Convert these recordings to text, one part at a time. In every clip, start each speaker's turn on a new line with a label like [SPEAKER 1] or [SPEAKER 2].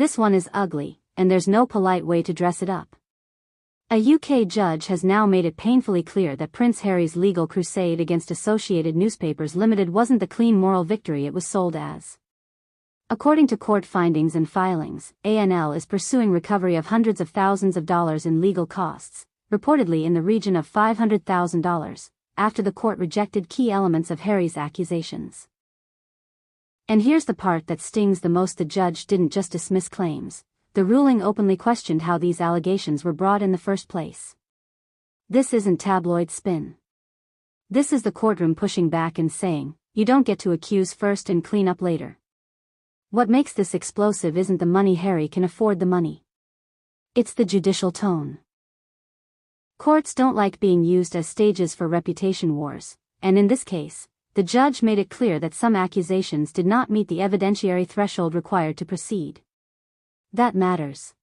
[SPEAKER 1] This one is ugly, and there's no polite way to dress it up. A UK judge has now made it painfully clear that Prince Harry's legal crusade against Associated Newspapers Limited wasn't the clean moral victory it was sold as. According to court findings and filings, ANL is pursuing recovery of hundreds of thousands of dollars in legal costs, reportedly in the region of $500,000, after the court rejected key elements of Harry's accusations. And here's the part that stings the most: the judge didn't just dismiss claims. The ruling openly questioned how these allegations were brought in the first place. This isn't tabloid spin. This is the courtroom pushing back and saying, you don't get to accuse first and clean up later. What makes this explosive isn't the money. Harry can afford the money. It's the judicial tone. Courts don't like being used as stages for reputation wars, and in this case, the judge made it clear that some accusations did not meet the evidentiary threshold required to proceed. That matters.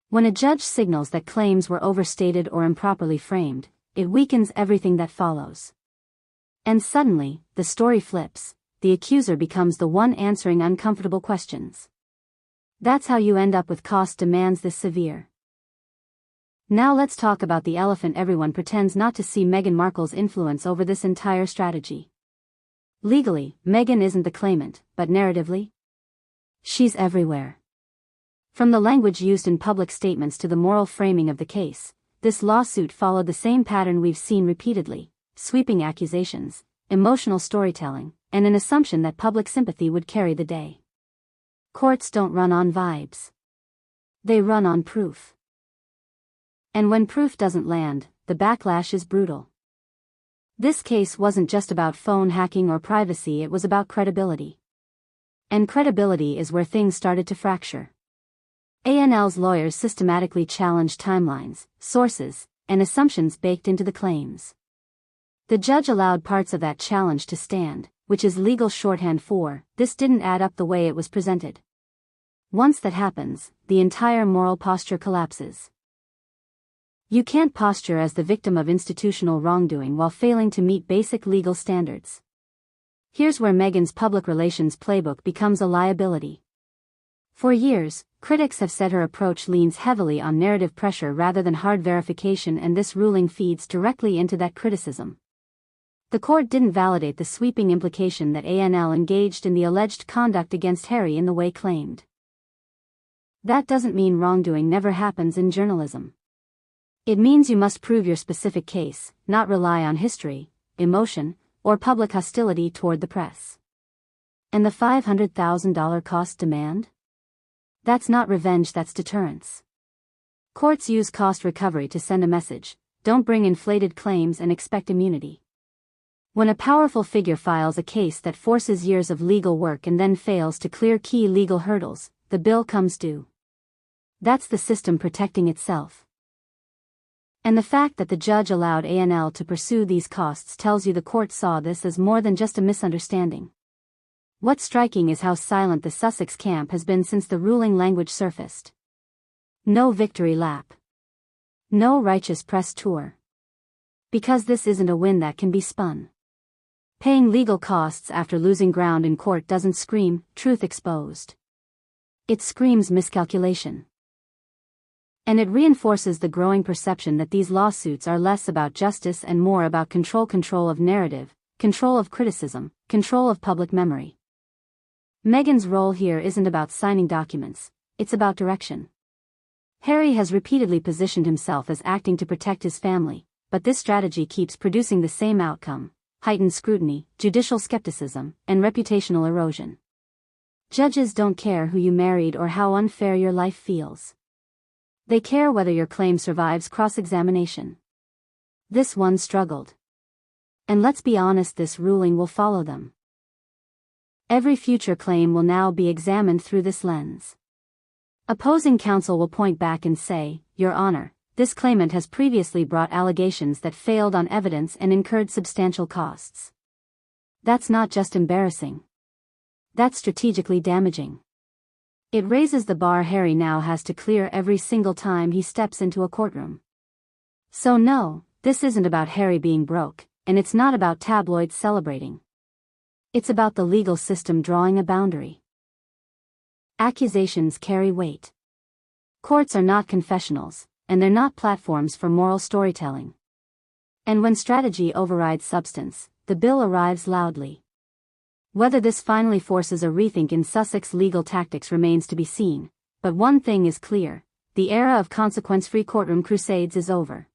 [SPEAKER 1] When a judge signals that claims were overstated or improperly framed, it weakens everything that follows. And suddenly, the story flips. The accuser becomes the one answering uncomfortable questions. That's how you end up with cost demands this severe. Now let's talk about the elephant everyone pretends not to see: Meghan Markle's influence over this entire strategy. Legally, Meghan isn't the claimant, but narratively, she's everywhere. From the language used in public statements to the moral framing of the case, this lawsuit followed the same pattern we've seen repeatedly: sweeping accusations, emotional storytelling, and an assumption that public sympathy would carry the day. Courts don't run on vibes. They run on proof. And when proof doesn't land, the backlash is brutal. This case wasn't just about phone hacking or privacy, it was about credibility. And credibility is where things started to fracture. ANL's lawyers systematically challenged timelines, sources, and assumptions baked into the claims. The judge allowed parts of that challenge to stand, which is legal shorthand for, this didn't add up the way it was presented. Once that happens, the entire moral posture collapses. You can't posture as the victim of institutional wrongdoing while failing to meet basic legal standards. Here's where Meghan's public relations playbook becomes a liability. For years, critics have said her approach leans heavily on narrative pressure rather than hard verification, and this ruling feeds directly into that criticism. The court didn't validate the sweeping implication that ANL engaged in the alleged conduct against Harry in the way claimed. That doesn't mean wrongdoing never happens in journalism. It means you must prove your specific case, not rely on history, emotion, or public hostility toward the press. And the $500,000 cost demand? That's not revenge, that's deterrence. Courts use cost recovery to send a message: don't bring inflated claims and expect immunity. When a powerful figure files a case that forces years of legal work and then fails to clear key legal hurdles, the bill comes due. That's the system protecting itself. And the fact that the judge allowed ANL to pursue these costs tells you the court saw this as more than just a misunderstanding. What's striking is how silent the Sussex camp has been since the ruling language surfaced. No victory lap. No righteous press tour. Because this isn't a win that can be spun. Paying legal costs after losing ground in court doesn't scream truth exposed. It screams miscalculation. And it reinforces the growing perception that these lawsuits are less about justice and more about control of narrative, control of criticism, control of public memory. Meghan's role here isn't about signing documents, it's about direction. Harry has repeatedly positioned himself as acting to protect his family, but this strategy keeps producing the same outcome: heightened scrutiny, judicial skepticism, and reputational erosion. Judges don't care who you married or how unfair your life feels. They care whether your claim survives cross-examination. This one struggled. And let's be honest, this ruling will follow them. Every future claim will now be examined through this lens. Opposing counsel will point back and say, Your Honor, this claimant has previously brought allegations that failed on evidence and incurred substantial costs. That's not just embarrassing. That's strategically damaging. It raises the bar Harry now has to clear every single time he steps into a courtroom. So no, this isn't about Harry being broke, and it's not about tabloids celebrating. It's about the legal system drawing a boundary. Accusations carry weight. Courts are not confessionals, and they're not platforms for moral storytelling. And when strategy overrides substance, the bill arrives loudly. Whether this finally forces a rethink in Sussex legal tactics remains to be seen, but one thing is clear: the era of consequence-free courtroom crusades is over.